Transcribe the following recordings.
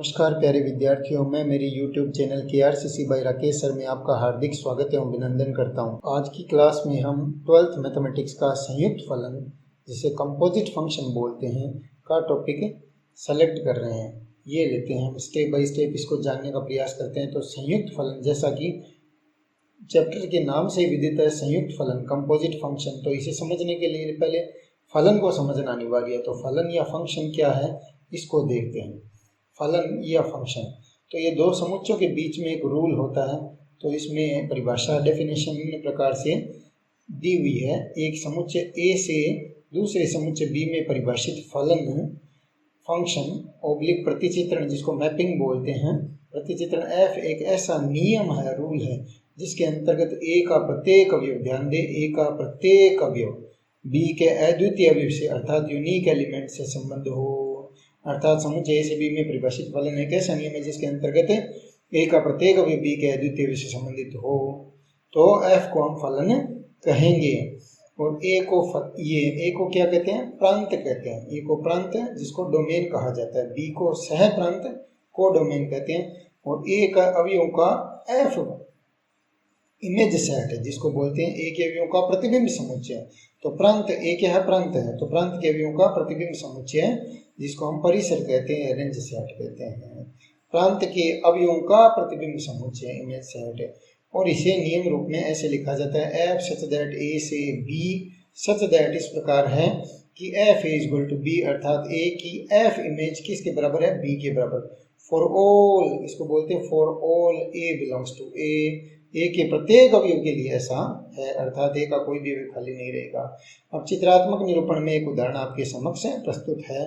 नमस्कार प्यारे विद्यार्थियों, मैं मेरी YouTube channel KRCC by Rakesh sir में आपका हार्दिक स्वागत एवं अभिनंदन करता हूं। आज की क्लास में हम 12th मैथमेटिक्स का संयुक्त फलन, जिसे कंपोजिट फंक्शन बोलते हैं, का टॉपिक सेलेक्ट कर रहे हैं। ये लेते हैं, हम स्टेप बाय स्टेप इसको जानने का प्रयास करते हैं। तो संयुक्त फलन, जैसा कि चैप्टर के नाम से विदित है, संयुक्त फलन कंपोजिट फंक्शन, तो इसे समझने के लिए पहले फलन को समझना अनिवार्य है। तो फलन या फंक्शन क्या है, इसको देखते हैं। फलन या फंक्शन, तो ये दो समुच्चों के बीच में एक रूल होता है। तो इसमें परिभाषा डेफिनेशन निम्न प्रकार से दी हुई है। एक समुच्चय ए से दूसरे समुच्चय बी में परिभाषित फलन, फंक्शन ओब्लिक प्रतिचित्रण, जिसको मैपिंग बोलते हैं, प्रतिचित्रण एफ एक ऐसा नियम है, रूल है, जिसके अंतर्गत ए का प्रत्येक अवयव, ध्यान दे, ए का प्रत्येक अवयव बी के अद्वितीय अवयव से अर्थात यूनिक एलिमेंट से संबंध हो। अर्थात समुच्चय ए से बी में परिभाषित फलन एक ऐसा नियम है जिसके अंतर्गत ए का प्रत्येक अवयव बी के अद्वितीय अवयव से संबंधित हो, तो एफ को हम फलन कहेंगे। और ए को क्या कहते हैं, प्रांत कहते हैं। ए को प्रांत, जिसको डोमेन कहा जाता है, बी को सह प्रांत, को डोमेन कहते हैं। और ए का अवयवों का एफ इमेज सेट है, जिसको बोलते हैं ए के अवयवों का प्रतिबिंब समुच्चय। तो प्रांत ए क्या है, प्रांत है, तो प्रांत के अवयवों का प्रतिबिंब समुच्चय, जिसको हम परिसर कहते हैं, रेंज सेट कहते हैं। प्रांत के अवयवों का प्रतिबिंब समुच्चय इमेज सेट है। और इसे नियम रूप में ऐसे लिखा जाता है, एफ सच दैट ए से बी सच दैट, इस प्रकार है कि F is equal to B, अर्थात ए की एफ इमेज किसके बराबर है, बी के बराबर। फॉर ऑल, इसको बोलते हैं for all A belongs to A के प्रत्येक अवयव के लिए ऐसा है, अर्थात ए का कोई भी अवयव खाली नहीं रहेगा। अब चित्रात्मक निरूपण में एक उदाहरण आपके समक्ष प्रस्तुत है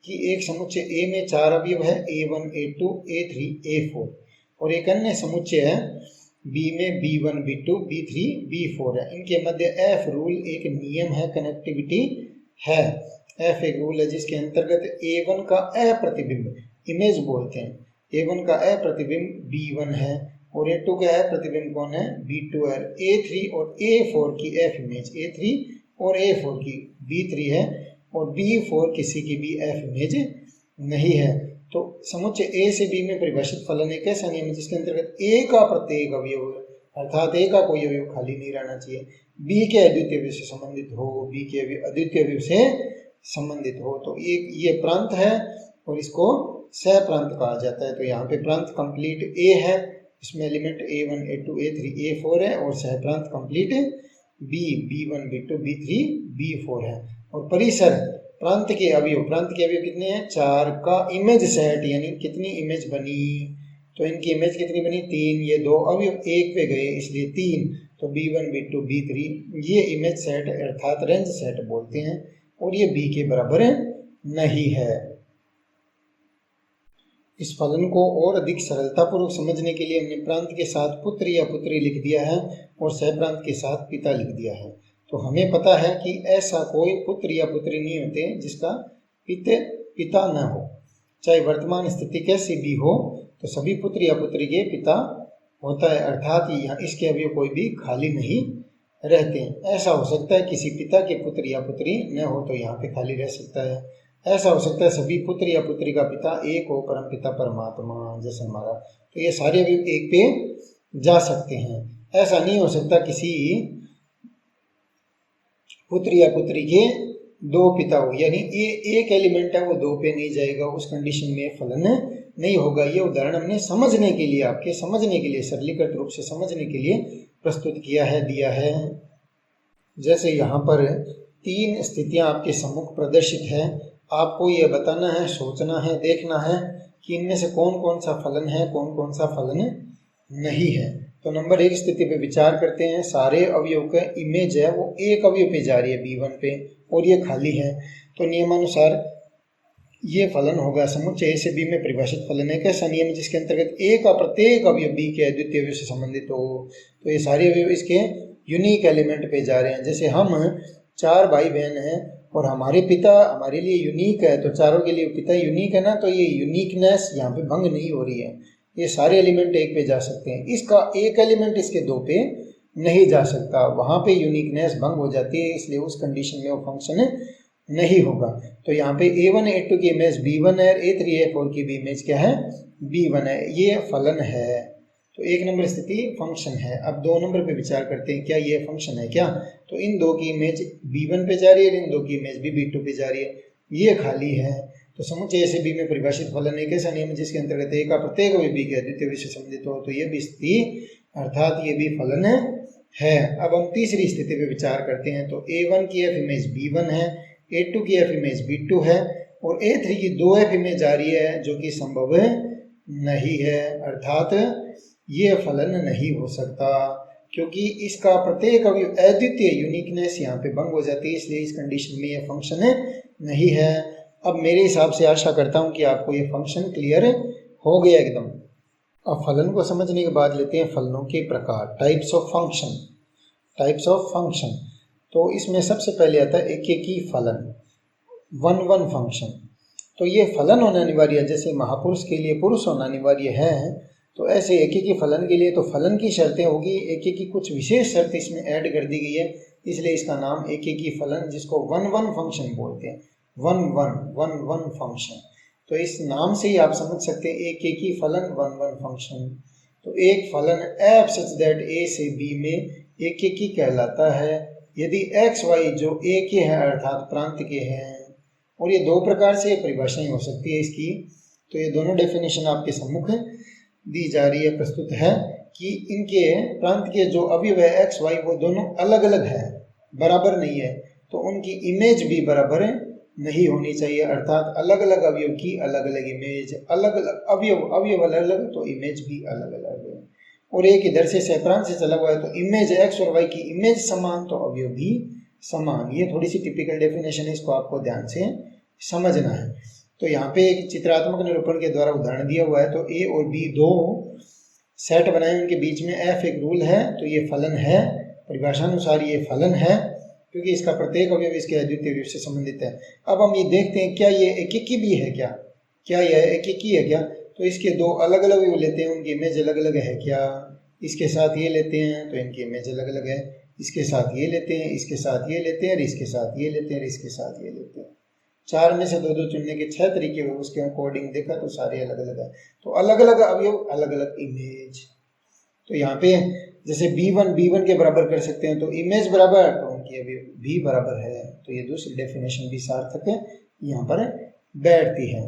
कि एक समुच्चय ए में 4 अवयव है, A1, A2, A3, A4, और एक अन्य समुच्चय है बी में B1, B2, B3, B4 है। इनके मध्य एफ रूल एक नियम है, कनेक्टिविटी है। एफ एक रूल है जिसके अंतर्गत A1 का अप्रतिबिंब, इमेज बोलते हैं, A1 का अप्रतिबिंब B1 है, और A2 का अप्रतिबिंब कौन है, B2 है। A3 और A4 की एफ इमेज A3 और A4 की B3 है, और B4 किसी की भी एफ इमेज नहीं है। तो समुच्चय ए से बी में परिभाषित फलन एक ऐसा नियम है जिसके अंतर्गत ए का प्रत्येक अवयव, अर्थात ए का कोई अवयव खाली नहीं रहना चाहिए, बी के अद्वितीय अवयव से संबंधित हो, बी के अद्वितीय अवयव से संबंधित हो। तो ये प्रांत है और इसको सह प्रांत कहा जाता है। तो यहाँ पे प्रांत कंप्लीट ए है, इसमें element A1, A2, A3, A4 है, और सह प्रांत complete B1, B2, B3, B4 है। और परिसर, प्रांत के अवयव कितने हैं, 4 का इमेज सेट, यानी कितनी इमेज बनी, तो इनकी इमेज कितनी बनी, 3, ये 2 अवयव 1 पे गए इसलिए 3, तो B1, B2, B3 ये इमेज सेट अर्थात रेंज सेट बोलते हैं, और ये B के बराबर नहीं है। इस फलन को और अधिक सरलतापूर्वक समझने के लिए हमने प्रांत के साथ पुत्र या पुत्री लिख दिया है और सह प्रांत के साथ पिता लिख दिया है। तो हमें पता है कि ऐसा कोई पुत्र या पुत्री नहीं होते जिसका पिता न हो, चाहे वर्तमान स्थिति कैसी भी हो, तो सभी पुत्र या पुत्री के पिता होता है, अर्थात यहाँ इसके अवयव कोई भी खाली नहीं रहते हैं। ऐसा हो सकता है किसी पिता के पुत्र या पुत्री न हो, तो यहाँ पे खाली रह सकता है। ऐसा हो सकता है सभी पुत्र या पुत्री का पिता एक हो, परम पिता परमात्मा, जैसे हमारा, तो ये सारे अवयव एक पे जा सकते हैं। ऐसा नहीं हो सकता किसी पुत्र या पुत्री के 2 पिता हो, यानी एक एलिमेंट है वो 2 पे नहीं जाएगा, उस कंडीशन में फलन नहीं होगा। ये उदाहरण हमने समझने के लिए, आपके समझने के लिए, सरलीकृत रूप से समझने के लिए प्रस्तुत किया है, दिया है। जैसे यहाँ पर 3 स्थितियां आपके सम्मुख प्रदर्शित है, आपको यह बताना है, सोचना है, देखना है कि इनमें से कौन कौन सा फलन है, कौन कौन सा फलन नहीं है। तो नंबर 1 स्थिति पे विचार करते हैं। सारे अवयव का इमेज है वो एक अवयव पे जा रही है, B1 पे, और ये खाली है। तो नियमानुसार ये फलन होगा, समुच्चय ए से बी में परिभाषित फलन है कैसा नियम जिसके अंतर्गत ए का प्रत्येक अवयव बी के अद्वितीय अवयव से संबंधित हो। तो ये सारे अवयव इसके यूनिक एलिमेंट पे जा रहे हैं। जैसे हम 4 भाई बहन हैं और हमारे पिता हमारे लिए यूनिक है, तो चारों के लिए पिता यूनिक है ना, तो ये यूनिकनेस यहाँ पे भंग नहीं हो रही है, ये सारे एलिमेंट एक पे जा सकते हैं। इसका एक एलिमेंट इसके 2 पे नहीं जा सकता, वहाँ पे यूनिकनेस भंग हो जाती है, इसलिए उस कंडीशन में वो फंक्शन नहीं होगा। तो यहाँ पे A1 A2 की इमेज B1 है, A3 A4 की भी इमेज क्या है, B1 है। ये फलन है। तो 1 नंबर स्थिति फंक्शन है। अब 2 नंबर पे विचार करते हैं, क्या ये फंक्शन है क्या। तो इन दो की इमेज B1 पे जा रही है, इन दो की इमेज भी B2 पे जा रही है, ये खाली है। तो समुच्चय ऐसे बी में परिभाषित फलन एक ऐसा नियम जिसके अंतर्गत ए का प्रत्येक अवयव बी के अद्वितीय विषय संबंधित हो, तो ये भी स्थिति अर्थात ये भी फलन है। अब हम तीसरी स्थिति पे विचार करते हैं। तो A1 की एफ इमेज B1 है, A2 की एफ इमेज B2 है और A3 की 2 एफ इमेज आ रही है, जो कि संभव नहीं है, अर्थात ये फलन नहीं हो सकता, क्योंकि इसका प्रत्येक अवयव अद्वितीय यूनिकनेस यहाँ पे भंग हो जाती है, इसलिए इस कंडीशन में ये फंक्शन नहीं है। अब मेरे हिसाब से आशा करता हूँ कि आपको ये फंक्शन क्लियर हो गया एकदम। अब फलन को समझने के बाद लेते हैं फलनों के प्रकार, types of function. Types of function, तो इसमें सबसे पहले आता है एकेकी फलन, वन वन फंक्शन। तो ये फलन होना अनिवार्य है, जैसे महापुरुष के लिए पुरुष होना अनिवार्य है, तो ऐसे एकेकी फलन के लिए तो फलन की शर्तें होगी, एकेकी कुछ विशेष शर्त इसमें ऐड कर दी गई है, इसलिए इसका नाम एकेकी फलन, जिसको वन वन फंक्शन बोलते हैं, वन वन फंक्शन। तो इस नाम से ही आप समझ सकते हैं एक एक ही फलन वन वन फंक्शन। तो एक फलन एफ सच दैट ए से बी में एक एक ही कहलाता है यदि एक्स वाई जो ए के हैं अर्थात प्रांत के हैं। और ये दो प्रकार से परिभाषाएं हो सकती है इसकी। तो ये दोनों डेफिनेशन आपके सम्मुख दी जा रही है, प्रस्तुत है कि इनके प्रांत के जो अवयव है एक्स वाई वो दोनों अलग अलग है, बराबर नहीं है, तो उनकी इमेज भी बराबर नहीं होनी चाहिए, अर्थात अलग अलग अवयव की अलग अलग इमेज, अलग अलग अवयव अलग अलग तो इमेज भी अलग अलग है। और एक इधर से सहप्रांत से चला हुआ है तो इमेज एक्स और वाई की इमेज समान तो अवयव भी समान। ये थोड़ी सी टिपिकल डेफिनेशन है, इसको आपको ध्यान से समझना है। तो यहाँ पे एक चित्रात्मक निरूपण के द्वारा उदाहरण दिया हुआ है। तो ए और बी दो सेट बनाए, उनके बीच में एफ एक रूल है, तो ये फलन है, परिभाषानुसार ये फलन है, क्योंकि इसका प्रत्येक अवयव इसके अद्वितीय अवयव से संबंधित है। अब हम ये देखते हैं क्या ये एकेकी भी है क्या, क्या यह एकेकी है क्या। तो इसके दो अलग अलग अवयव लेते हैं, उनकी इमेज अलग अलग है क्या। इसके साथ ये लेते हैं तो इनकी इमेज अलग अलग है, इसके साथ ये लेते हैं, इसके साथ ये लेते हैं, इसके साथ ये लेते हैं, इसके साथ ये लेते हैं। चार में से दो दो चुनने के 6 तरीके हुए, उसके अकॉर्डिंग देखा तो सारे अलग अलग है। तो अलग अलग अवयव अलग अलग इमेज। तो यहाँ पे जैसे B1 के बराबर कर सकते हैं, तो इमेज बराबर तो उनकी अभी भी बराबर है, तो ये दूसरी डेफिनेशन भी सार्थक है यहाँ पर बैठती है।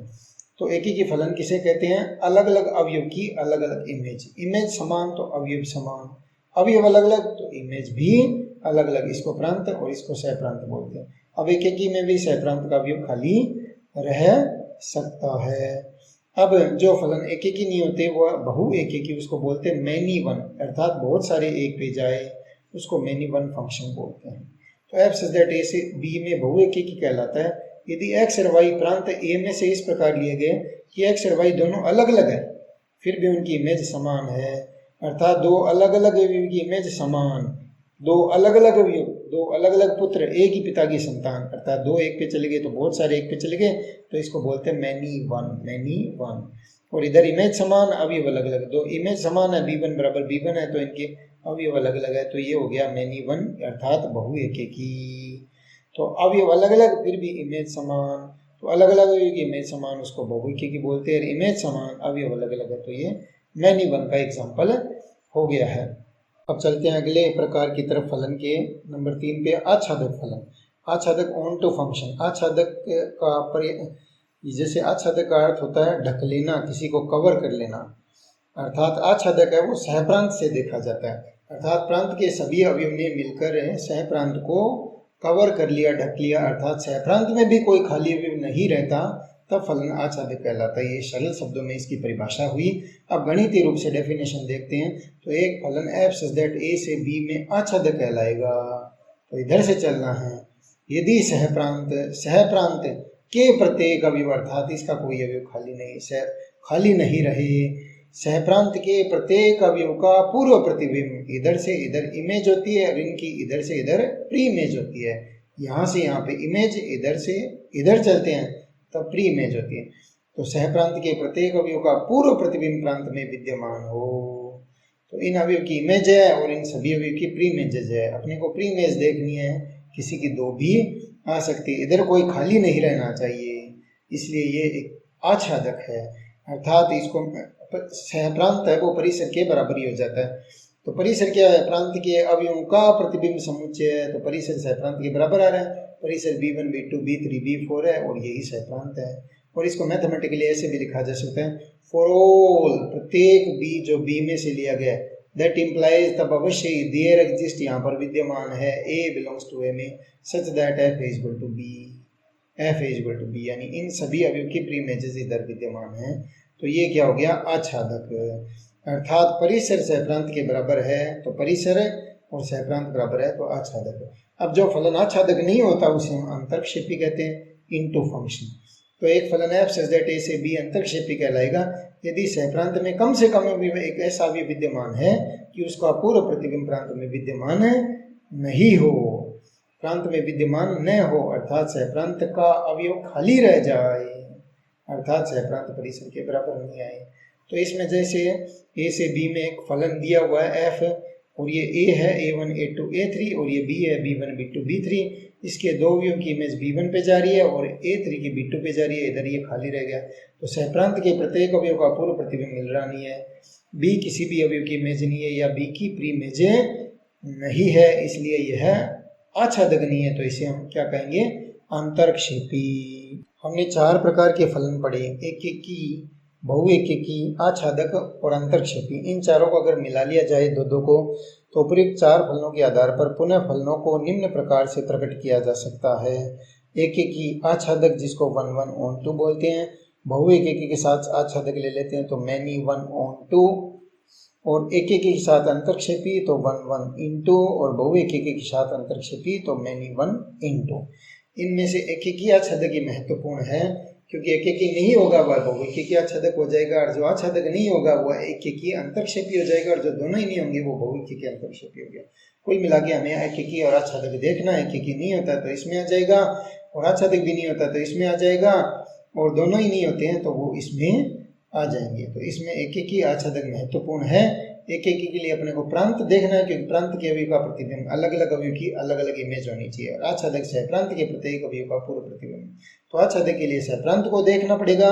तो एक ही की फलन किसे कहते हैं, अलग अलग अवयव की अलग अलग इमेज, इमेज समान तो अवयव समान, अवयव अलग अलग तो इमेज भी अलग अलग, इसको प्रांत और इसको सहप्रांत बोलते हैं। अब एक ही में भी सहप्रांत का अवयव खाली रह सकता है। अब जो फलन एक एक ही नहीं होते वो बहु एक एक ही, उसको बोलते हैं मैनी वन, अर्थात बहुत सारे एक पे जाए, उसको मैनी वन फंक्शन बोलते हैं। तो एफ सच दैट ए से बी में बहु एक ही कहलाता है यदि एक्स और वाई प्रांत ए में से इस प्रकार लिए गए कि एक्स और वाई दोनों अलग अलग है, फिर भी उनकी इमेज समान है, अर्थात दो अलग अलग अवयव की इमेज समान, दो अलग अलग अवयव, दो अलग अलग पुत्र एक ही पिता की संतान, अर्थात दो एक पे चले गए तो बहुत सारे एक पे चले गए, तो इसको बोलते हैं मैनी वन। और इधर इमेज समान अवयव अलग अलग, दो इमेज समान है B1 बराबर B1 है, तो इनके अवयव अलग अलग है, तो ये हो गया मैनी वन, अर्थात बहु एक एक ही। तो अवयव अलग अलग फिर भी इमेज समान, तो अलग अलग अवयव की इमेज समान उसको बहु एक ही बोलते हैं, इमेज समान अवयव अलग अलग है, तो ये मैनी वन का एग्जाम्पल हो गया है। अब चलते हैं अगले प्रकार की तरफ, फलन के नंबर 3 पे, आच्छादक फलन। आच्छादक ऑन टू फंक्शन। आच्छादक का जैसे आच्छादक का अर्थ होता है ढक लेना, किसी को कवर कर लेना, अर्थात आच्छादक है वो सहप्रांत से देखा जाता है, अर्थात प्रांत के सभी अवयव ने मिलकर सहप्रांत को कवर कर लिया, ढक लिया, अर्थात सहप्रांत में भी कोई खाली अवयव नहीं रहता, तब फलन आच्छादक कहलाता है। ये सरल शब्दों में इसकी परिभाषा हुई। अब गणितीय रूप से डेफिनेशन देखते हैं। तो एक फलन एफ सच दैट ए से बी में आच्छादक कहलाएगा, तो इधर से चलना है यदि सहप्रांत के प्रत्येक अवयव, अर्थात इसका कोई अवयव खाली नहीं रहे, सहप्रांत के प्रत्येक अवयव का पूर्व प्रतिबिंब, इधर से इधर इमेज होती है और इनकी इधर से इधर प्री इमेज होती है, यहाँ से यहाँ पे इमेज, इधर से इधर चलते हैं तब प्री इमेज होती है। तो सहप्रांत के प्रत्येक अवयव का पूर्व प्रतिबिंब प्रांत में विद्यमान हो, तो इन अवयव की इमेज है और इन सभी अवयव की प्री इमेजेज है। अपने को प्री इमेज देखनी है किसी की दो भी आ सकती है, इधर कोई खाली नहीं रहना चाहिए, इसलिए ये एक आच्छादक है। अर्थात इसको सह प्रांत है वो परिसर के बराबर ही हो जाता है। तो परिसर क्या है, प्रांत के अवयवों का प्रतिबिंब समुच्चय है, तो परिसर सह प्रांत के बराबर आ रहा है। परिसर B1 B2 B3 B4 है और यही सह प्रांत है। और इसको मैथमेटिकली ऐसे भी लिखा जा सकता है, फॉर ऑल, प्रत्येक B जो B में से लिया गया है, दैट इम्प्लाइज, तब अवश्य ही देयर एग्जिस्ट यहाँ पर विद्यमान है, A बिलोंग्स टू A में, such that F is equal to B, F is equal to B, यानी इन सभी अवयव की प्री इमेजेस इधर विद्यमान है। तो ये क्या हो गया, आच्छादक। अर्थात परिसर सहप्रांत के बराबर है तो परिसर और सहप्रांत बराबर है तो आच्छादक। अब जो फलन आच्छादक नहीं होता उसे हम अंतर्क्षेपी कहते हैं, इनटू फंक्शन। तो एक फलन f सच दैट a से b अंतर्क्षेपी कहलाएगा यदि सहप्रांत में कम से कम एक ऐसा अवयव विद्यमान है कि उसका पूर्व प्रतिबिंब प्रांत में विद्यमान नहीं हो, प्रांत में विद्यमान न हो, अर्थात सहप्रांत का अवयव खाली रह जाए, अर्थात सहप्रांत परिसर के बराबर नहीं आए। तो इसमें जैसे a से b में एक फलन दिया हुआ है f, और ये a है a1 a2 a3 और ये b है b1 b2 b3, इसके दो अवयवों की इमेज b1 पे जा रही है और a3 की b2 पे जा रही है, इधर ये खाली रह गया। तो सहप्रांत के प्रत्येक अवयव का पूर्व प्रतिबिंब मिल रहा नहीं है, b किसी भी अवयव की इमेज नहीं है या b की प्री इमेज नहीं है, इसलिए यह आच्छादक नहीं है। तो इसे हम क्या कहेंगे, अंतर्क्षेपी। हमने चार प्रकार के फलन पढ़े, एकेकी, बहुएकेकी, आच्छादक और अंतर्क्षेपी। इन चारों को अगर मिला लिया जाए दो को, तो उपयुक्त चार फलनों के आधार पर पुनः फलनों को निम्न प्रकार से प्रकट किया जा सकता है। एकेकी आच्छादक जिसको 1 1 on 2 बोलते हैं, बहुएकेकी के साथ आच्छादक ले लेते हैं तो मैनी 1 on 2, और एकेकी के साथ अंतर्क्षेपी तो 1 1 into, और बहुएकेकी के साथ अंतर्क्षेपी तो मैनी 1 into। इनमें से एकेकी आच्छादक ही महत्वपूर्ण है, क्योंकि एकेकी नहीं होगा वह बहुएकेकी आच्छादक हो जाएगा, और जो आच्छादक नहीं होगा वह एकेकी अंतर्क्षेपी हो जाएगा, और जो दोनों ही नहीं होंगे वो बहुएकेकी अंतर्क्षेपी हो गया। कुल मिला के हमें एकेकी और आच्छादक देखना है, एकेकी नहीं होता तो इसमें आ जाएगा, और आच्छादक भी नहीं होता तो इसमें आ जाएगा, और दोनों ही नहीं होते हैं तो वो इसमें आ जाएंगे। तो इसमें एकेकी आच्छादक महत्वपूर्ण है। एकेकी के लिए अपने को प्रांत देखना है, क्योंकि प्रांत के अवयव का प्रतिबिंब अलग अलग अवयव की अलग अलग इमेज होनी चाहिए, और आच्छादक सहप्रांत के प्रत्येक अवयव का पूर्व प्रतिबिंब। तो आच्छादक के लिए सहप्रांत को देखना पड़ेगा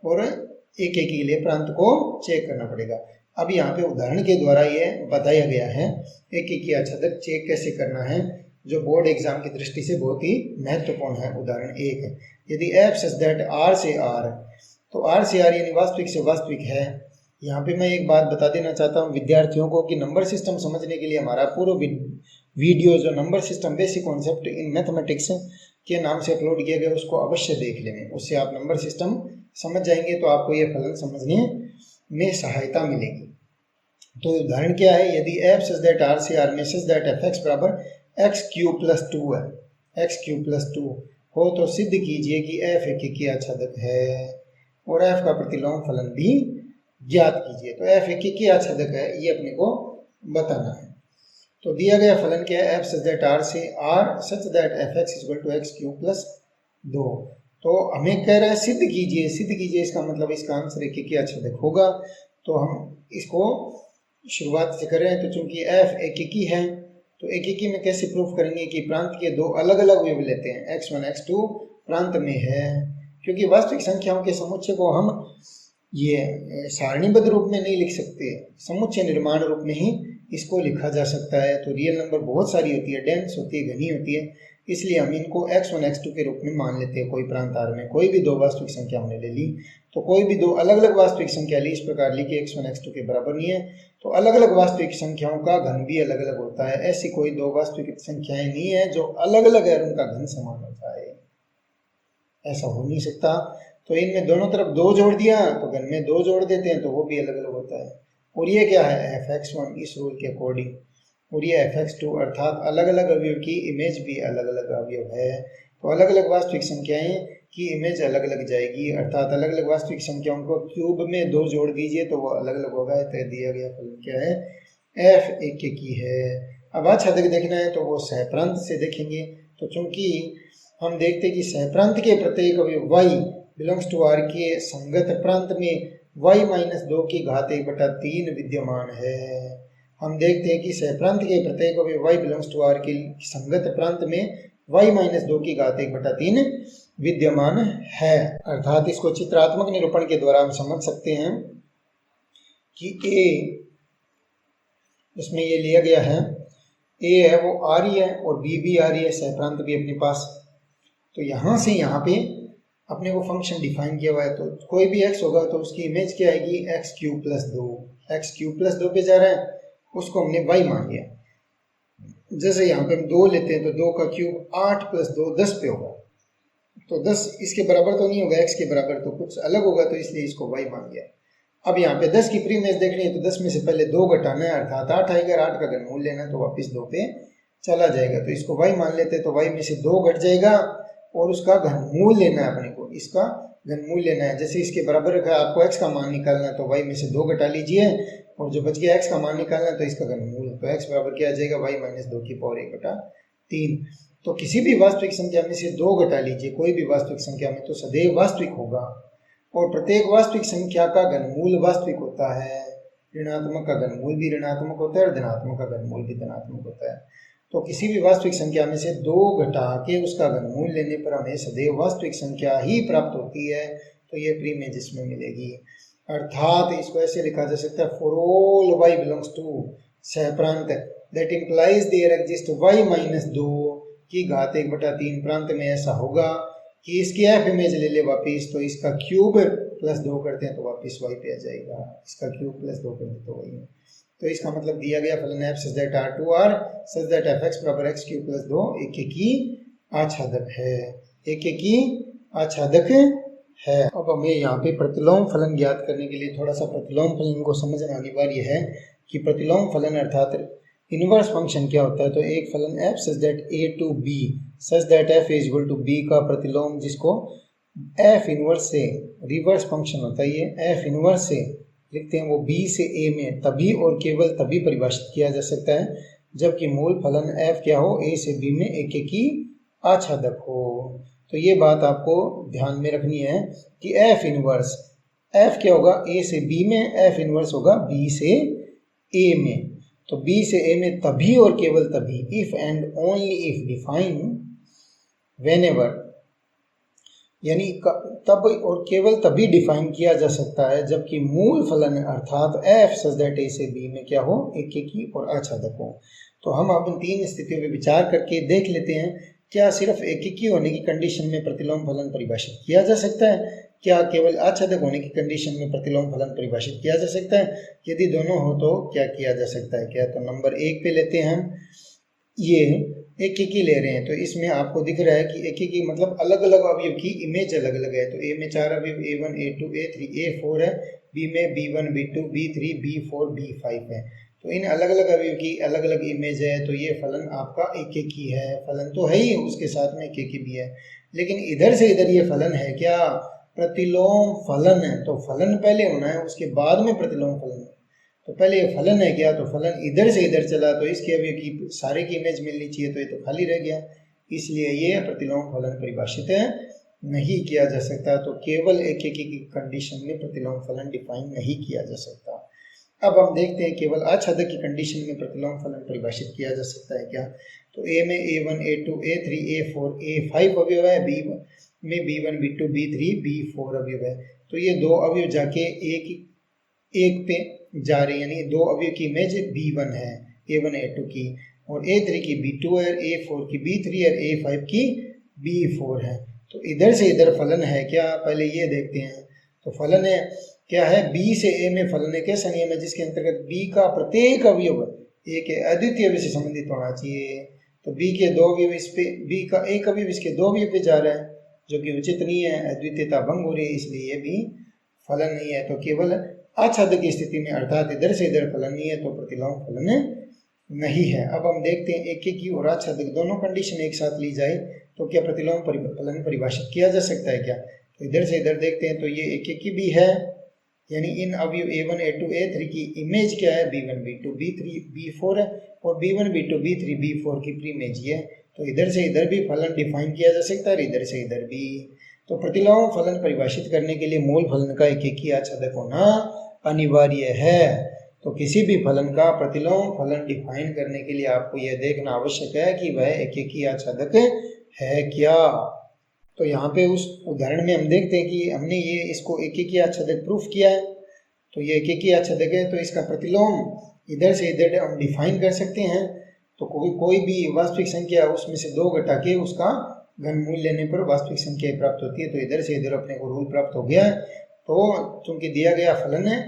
और एकेकी के लिए प्रांत को चेक करना पड़ेगा। अब यहाँ पे उदाहरण के द्वारा ये बताया गया है एकेकी आच्छादक चेक कैसे करना है, जो बोर्ड एग्जाम की दृष्टि से बहुत ही महत्वपूर्ण है। उदाहरण 1 है, यदि f सच दैट r से r, तो r से r यानी वास्तविक से वास्तविक है। यहाँ पे मैं एक बात बता देना चाहता हूँ विद्यार्थियों को कि नंबर सिस्टम समझने के लिए हमारा पूरा वीडियो जो number system basic concept in mathematics के नाम से अपलोड किया गया उसको अवश्य देख लें, उससे आप नंबर सिस्टम समझ जाएंगे, तो आपको ये फलन समझने में सहायता मिलेगी। तो उदाहरण क्या है, यदि f सच दैट r से r में सच दैट fx बराबर x³ + 2 है, x³ + 2 हो तो सिद्ध कीजिए कि f एकेकी आच्छादक है, और f का प्रतिलोम फलन भी ज्ञात कीजिए। तो f एकेकी आच्छादक है ये अपने को बताना है। तो दिया गया फलन क्या है, f सच दैट r से r such that fx = x³ + 2। तो हमें कह रहा है सिद्ध कीजिए, सिद्ध कीजिए इसका मतलब इसका आंसर एकेकी आच्छादक होगा। तो हम इसको शुरुआत से कर रहे हैं, तो चूंकि f एकेकी है तो एकेकी में कैसे प्रूफ करेंगे कि प्रांत के दो अलग अलग अवयव लेते हैं, x1 x2 प्रांत में है, क्योंकि वास्तविक संख्याओं के समुच्चय को हम ये सारणीबद्ध रूप में नहीं लिख सकते, समुच्चय निर्माण रूप में ही इसको लिखा जा सकता है। तो रियल नंबर बहुत सारी होती है, डेंस होती है, घनी होती है, इसलिए हम इनको x1 x2 के रूप में मान लेते हैं। कोई प्रांत R में कोई भी दो वास्तविक संख्या हमने ले ली, तो कोई भी दो अलग अलग वास्तविक संख्या ली, इस प्रकार ली कि x1 x2 के बराबर नहीं है, तो अलग अलग वास्तविक संख्याओं का घन भी अलग अलग होता है। ऐसी कोई दो वास्तविक संख्याएं नहीं है जो अलग अलग है और उनका घन समान होता है, ऐसा हो नहीं सकता। तो इनमें दोनों तरफ 2 जोड़ दिया तो घन में 2 जोड़ देते हैं तो वो भी अलग अलग होता है। और ये क्या है, fx1 इस रूल के अकॉर्डिंग, और ये fx2 अर्थात अलग अलग अवयव की इमेज भी अलग अलग अवयव है, तो अलग अलग वास्तविक संख्याएं की इमेज अलग अलग जाएगी, अर्थात अलग अलग वास्तविक संख्याओं को क्यूब में 2 जोड़ दीजिए तो वो अलग अलग होगा। तो दिया गया फलन क्या है, f एकेकी है। अब आच्छादक देखना है तो वो सहप्रांत से देखेंगे। तो चूंकि हम देखते हैं कि सहप्रांत के प्रत्येक अवयव y बिलोंग्स टू r के संगत प्रांत में y - 2 की घात 1/3 विद्यमान है। हम देखते हैं कि सहप्रांत के प्रत्येक अवयव y बिलोंग्स टू r के संगत प्रांत में y माइनस 2 की घात 1/3 विद्यमान है। अर्थात इसको चित्रात्मक निरूपण के द्वारा हम समझ सकते हैं कि a इसमें ये लिया गया है, a है वो आ रही है और b भी आ रही है, सहप्रांत भी अपने पास। तो यहाँ से यहाँ पे अपने को फंक्शन डिफाइन किया हुआ है, तो कोई भी x होगा तो उसकी इमेज क्या आएगी, x cube plus 2। x cube plus 2 पे जा रहा है, उसको हमने y मान लिया। जैसे यहाँ पे हम 2 लेते हैं तो 2 का क्यूब 8 प्लस 2 10 पे होगा, तो 10 इसके बराबर तो नहीं होगा, x के बराबर तो कुछ अलग होगा, तो इसलिए इसको y मान लिया। अब यहाँ पे 10 की प्री इमेज देखनी है तो 10 में से पहले 2 घटाना है, अर्थात 8 आएगा, 8 का घनमूल लेना है तो वापस 2 पे चला जाएगा, तो इसको y मान लेते हैं, तो y में से 2 घट जाएगा और उसका घनमूल लेना है अपने को, इसका घनमूल लेना है। जैसे इसके बराबर रखा है, आपको x का मान निकालना है तो y में से 2 घटा लीजिए और जो बच गया x का मान निकालना है तो इसका घनमूल, तो x बराबर क्या आ जाएगा, y माइनस 2 की पावर 1/3। तो किसी भी वास्तविक संख्या में से 2 घटा लीजिए, कोई भी वास्तविक संख्या में, तो सदैव वास्तविक होगा और प्रत्येक वास्तविक संख्या का घनमूल वास्तविक होता है। ऋणात्मक का घनमूल भी ऋणात्मक होता है और धनात्मक का घनमूल भी धनात्मक होता है। तो किसी भी वास्तविक संख्या में से 2 घटा के उसका घनमूल लेने पर हमें सदैव वास्तविक संख्या ही प्राप्त होती है, तो ये प्री इमेज इसमें मिलेगी। अर्थात इसको ऐसे लिखा जा सकता है, for all y belongs to सहप्रांत that implies there exist y minus 2 की घात 1/3 प्रांत में ऐसा होगा कि इसकी f इमेज ले ले वापिस, तो इसका क्यूब प्लस 2 करते हैं तो वापिस y पे आ जाएगा, इसका क्यूब प्लस 2 कर दे तो y में। तो इसका मतलब दिया गया फलन f such that r2r such that fx बराबर x क्यूब प्लस 2 एक की आच्छादक है, एक की आच्छादक है। अब हमें यहाँ पे प्रतिलोम फलन ज्ञात करने के लिए थोड़ा सा प्रतिलोम फलन को समझना अनिवार्य है कि प्रतिलोम फलन अर्थात इनवर्स फंक्शन क्या होता है। तो एक फलन f such that a to b such that f is equal to b का प्रतिलोम, जिसको f इनवर्स से रिवर्स फंक्शन होता है, ये f इनवर्स से लिखते हैं, वो b से a में तभी और केवल तभी परिभाषित किया जा सकता है जबकि मूल फलन f क्या हो, a से b में एक की आच्छादक हो। तो ये बात आपको ध्यान में रखनी है कि f इनवर्स, f क्या होगा, a से b में, f इनवर्स होगा b से a में। तो b से a में तभी और केवल तभी, if and only if define whenever, यानी तब और केवल तभी डिफाइन किया जा सकता है जबकि मूल फलन अर्थात f सच दैट a से b में क्या हो, एक की और आच्छादक हो। तो हम अब इन 3 स्थितियों पर विचार करके देख लेते हैं, क्या सिर्फ एक की होने की कंडीशन में प्रतिलोम फलन परिभाषित किया जा सकता है, क्या केवल आच्छादक होने की कंडीशन में प्रतिलोम फलन परिभाषित किया जा सकता है, यदि दोनों हो तो क्या किया जा सकता है क्या। तो नंबर 1 पे लेते हैं हम, ये एक की ले रहे हैं, तो इसमें आपको दिख रहा है कि एक की मतलब अलग अलग अवयव की इमेज अलग अलग है। तो a में 4 अवयव a1 a2 a3 a4 है, b में b1 b2 b3 b4 b5 है। तो इन अलग अलग अवयव की अलग अलग इमेज है, तो ये फलन आपका एक की है, फलन तो है ही, उसके साथ में एक की भी है, लेकिन इधर से इधर ये फलन है क्या, प्रतिलोम फलन है। तो फलन पहले होना है, उसके बाद में प्रतिलोम फलन है। तो पहले ये फलन है क्या, तो फलन इधर से इधर चला, तो इसके अवयव की सारे की इमेज मिलनी चाहिए, तो ये तो खाली रह गया, इसलिए ये प्रतिलोम फलन परिभाषित नहीं किया जा सकता। तो केवल एक की कंडीशन में प्रतिलोम फलन डिफाइन नहीं किया जा सकता। अब हम देखते हैं केवल आच्छादक की कंडीशन में प्रतिलोम फलन परिभाषित किया जा सकता है क्या। तो a में a1 a2 a3 a4 a5 अवयव है, b में b1 b2 b3 b4 अवयव है। तो ये दो अवयव जाके एक पे जा रहे हैं, यानी दो अवयव की इमेज b1 है a1 a2 की, और a3 की b2 है, a4 की b3 और a5 की b4 है। तो इधर से इधर फलन है क्या, पहले ये देखते हैं। तो फलन है क्या है, b से a में फलन एक ऐसा नियम है जिसके अंतर्गत b का प्रत्येक अवयव a के अद्वितीय अवयव से संबंधित होना चाहिए। तो b के दो अवयव इस पे, b का एक अवयव इसके दो अवयव पे जा रहा है, जो कि उचित नहीं है, अद्वितीयता भंग हो रही है, इसलिए ये भी फलन नहीं है। तो केवल आच्छादक की स्थिति में अर्थात इधर से इधर फलन नहीं है, तो प्रतिलोम फलन नहीं है। अब हम देखते हैं एक की और आच्छादक दोनों कंडीशन एक साथ ली जाए तो क्या प्रतिलोम फलन परिभाषित किया जा सकता है क्या। तो इधर से इधर देखते हैं, तो ये एक की भी है, यानी इन अवयव a1 a2 a3 की इमेज क्या है, b1 b2 b3 b4 है, और b1 b2 b3 b4 की प्री इमेज ये है। तो इधर से इधर भी फलन डिफाइन किया जा सकता है, इधर से इधर भी। तो प्रतिलोम फलन परिभाषित करने के लिए मूल फलन का एक ही आच्छादक होना अनिवार्य है। तो किसी भी फलन का प्रतिलोम फलन डिफाइन करने के लिए आपको यह देखना आवश्यक है कि वह एक ही आच्छादक है क्या। तो यहाँ पे उस उदाहरण में हम देखते हैं कि हमने ये इसको एकीकीय आच्छादक प्रूफ किया है। तो ये एकीकीय आच्छादक है, तो इसका प्रतिलोम इधर से इधर हम डिफाइन कर सकते हैं। तो कोई भी वास्तविक संख्या उसमें से 2 घटा के उसका घनमूल लेने पर वास्तविक संख्या प्राप्त होती है। तो इधर से इधर अपने को रूल प्राप्त हो गया है। तो चूंकि दिया गया फलन है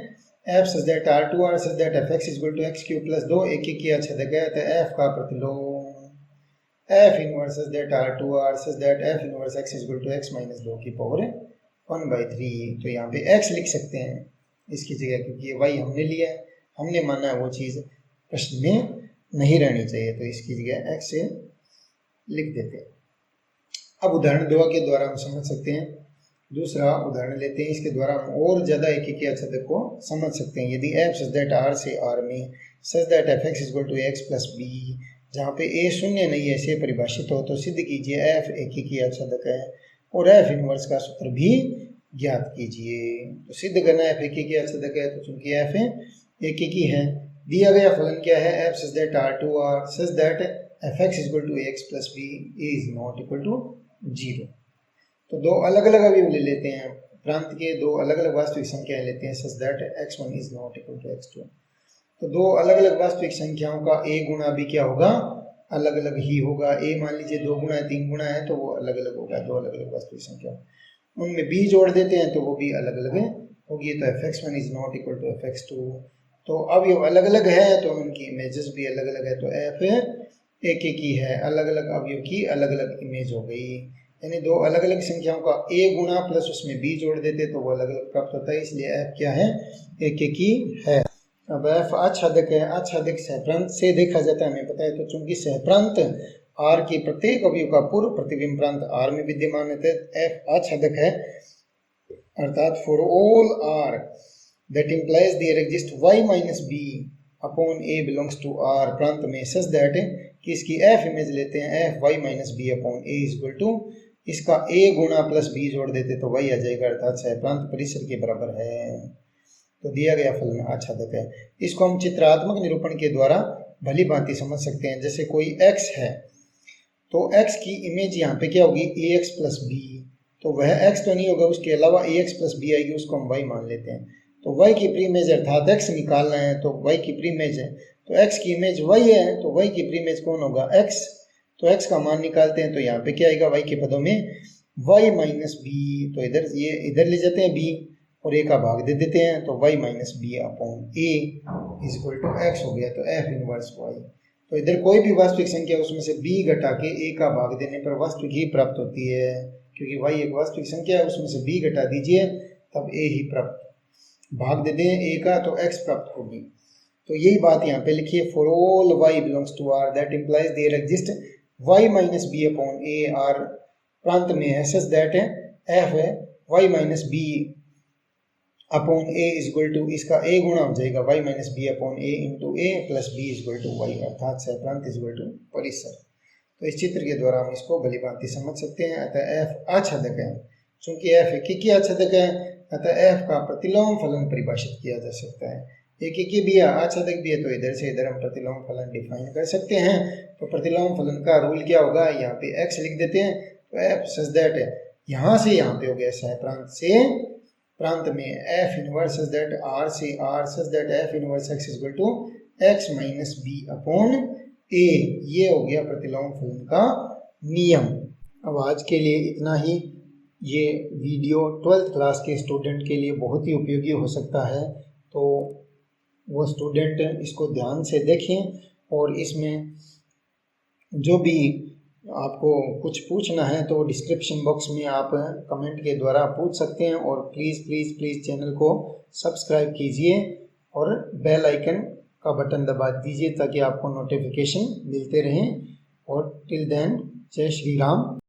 f such that r2r such that fx is equal to x cube plus 2 एकीकीय आच्छादक है, तो f का प्रतिलोम f inverse such that r2r such that f inverse x is equal to x minus 2 की पावर 1/3। तो यहाँ पे x लिख सकते हैं इसकी जगह, क्योंकि ये y हमने लिया है, हमने माना है वो चीज़ प्रश्न में नहीं रहनी चाहिए, तो इसकी जगह x से लिख देते हैं। अब उदाहरण 2 के द्वारा हम समझ सकते हैं। दूसरा उदाहरण लेते हैं, इसके द्वारा हम और ज़्यादा एकीकीय आच्छादक को समझ सकते हैं। यदि f such that r से r में such that fx is equal to x plus b, जहाँ पे a शून्य नहीं है ऐसे परिभाषित हो, तो सिद्ध कीजिए f एकीकीय आच्छादक है और f इनवर्स का सूत्र भी ज्ञात कीजिए। तो सिद्ध करना f एकीकीय आच्छादक है, तो चूंकि f एकीकी है, दिया गया फलन क्या है f such that r2r such that fx is equal to x plus b is not equal to 0। तो 2 अलग अलग अवयव ले लेते हैं, प्रांत के 2 अलग अलग वास्तविक संख्याएं लेते हैं such that x1 is not equal to x2। तो 2 अलग अलग वास्तविक संख्याओं का a गुणा भी क्या होगा, अलग अलग ही होगा। a मान लीजिए 2 गुणा है 3 गुणा है, तो वो अलग अलग होगा, 2 अलग अलग वास्तविक संख्या। उनमें b जोड़ देते हैं तो वो भी अलग अलग होगी, तो fx1 is not equal to fx2। तो अब ये अलग अलग है तो उनकी इमेजेस भी अलग अलग है, तो f एक ही है, अलग अलग अवयव की अलग अलग इमेज हो गई। यानी 2 अलग अलग संख्याओं का a गुणा प्लस उसमें b जोड़ देते तो वो अलग अलग प्राप्त होता है, इसलिए f क्या है, एक ही है। अब f आच्छादक है, आच्छादक सहप्रांत से देखा जाता है, हमें पता है। तो चूंकि सहप्रांत r के प्रत्येक अवयव का पूर्व प्रतिबिंब प्रांत r में विद्यमान है, f आच्छादक है, अर्थात for all r that implies there exists y minus b upon a belongs to r प्रांत में such that कि इसकी f इमेज लेते हैं f y minus b upon a is equal to इसका a गुणा प्लस b जोड़ देते तो y आ जाएगा, अर्थात सहप्रांत परिसर के बराबर है। तो दिया गया फलन आच्छादक है। इसको हम चित्रात्मक निरूपण के द्वारा भली भांति समझ सकते हैं। जैसे कोई x है तो x की इमेज यहाँ पे क्या होगी, ax प्लस b, तो वह x तो नहीं होगा, उसके अलावा ax प्लस b आएगी, उसको हम y मान लेते हैं। तो y की प्री इमेज अर्थात x निकालना है, तो y की प्री इमेज है, तो x की इमेज y है, तो y की प्री इमेज कौन होगा, x। तो x का मान निकालते हैं, तो यहाँ पे क्या आएगा, y के पदों में y माइनस b, तो इधर ये इधर ले जाते हैं b और a का भाग दे देते हैं, तो y minus B upon a is equal to x हो गया, तो f इनवर्स y। तो इधर कोई भी वास्तविक संख्या उसमें से b घटा के a का भाग देने पर वास्तविक ही प्राप्त होती है, क्योंकि y एक वास्तविक संख्या है, उसमें से b घटा दीजिए तब a ही प्राप्त, भाग दे दें a का तो x प्राप्त होगी। तो यही बात यहाँ पे लिखिए, for all y belongs to r that implies there exist y minus B upon a r प्रांत में है सच दैट f है y minus B upon a is equal to इसका a गुणा हो जाएगा y minus B upon a into a plus b is equal to y, अर्थात सहप्रांत is equal to परिसर। तो इस चित्र के द्वारा हम इसको भली भांति समझ सकते हैं। अतः f आच्छादक है, चूंकि f एकीकीय आच्छादक है, अतः f का प्रतिलोम फलन परिभाषित किया जा सकता है। एकीकीय भी है, आच्छादक भी है, तो इधर से इधर हम प्रतिलोम फलन डिफाइन कर सकते हैं। तो प्रतिलोम फलन का रूल क्या होगा, यहाँ पे x लिख देते हैं, तो f सच दैट है, यहाँ से यहाँ पे हो गया सहप्रांत से प्रांत में f inverse such that r से r such that f inverse x is equal to x minus B upon a, ये हो गया प्रतिलोम फलन का नियम। अब आज के लिए इतना ही। ये वीडियो 12th क्लास के स्टूडेंट के लिए बहुत ही उपयोगी हो सकता है, तो वो स्टूडेंट इसको ध्यान से देखें और इसमें जो भी आपको कुछ पूछना है तो डिस्क्रिप्शन बॉक्स में आप कमेंट के द्वारा पूछ सकते हैं। और प्लीज़ चैनल को सब्सक्राइब कीजिए और बेल आइकन का बटन दबा दीजिए ताकि आपको नोटिफिकेशन मिलते रहें। और टिल देन जय श्री राम।